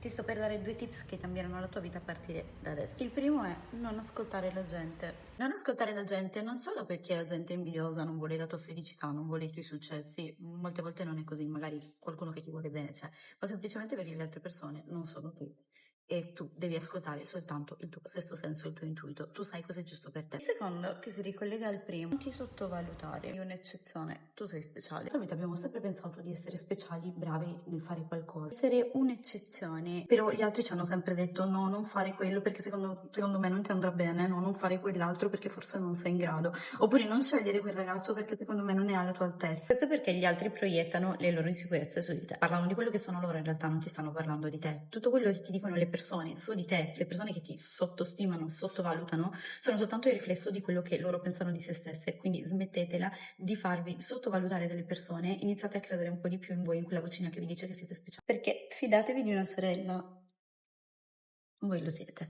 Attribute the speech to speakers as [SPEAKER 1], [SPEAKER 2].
[SPEAKER 1] Ti sto per dare 2 tips che cambieranno la tua vita a partire da adesso. Il primo è non ascoltare la gente. Non ascoltare la gente non solo perché la gente è invidiosa, non vuole la tua felicità, non vuole i tuoi successi, molte volte non è così, magari qualcuno che ti vuole bene c'è, ma semplicemente perché le altre persone non sono tu. E tu devi ascoltare soltanto il tuo sesto senso, il tuo intuito. Tu sai cosa è giusto per te. Il secondo, che si ricollega al primo, non ti sottovalutare. È un'eccezione, tu sei speciale. Nella vita abbiamo sempre pensato di essere speciali, bravi nel fare qualcosa. Essere un'eccezione, però gli altri ci hanno sempre detto no, non fare quello perché secondo me non ti andrà bene, no, non fare quell'altro perché forse non sei in grado. Oppure non scegliere quel ragazzo perché secondo me non è alla tua altezza. Questo perché gli altri proiettano le loro insicurezze su di te. Parlano di quello che sono loro, in realtà non ti stanno parlando di te. Tutto quello che ti dicono le persone su di te, le persone che ti sottostimano, sottovalutano, sono soltanto il riflesso di quello che loro pensano di se stesse. Quindi smettetela di farvi sottovalutare delle persone, iniziate a credere un po' di più in voi, in quella vocina che vi dice che siete speciali. Perché fidatevi di una sorella, voi lo siete.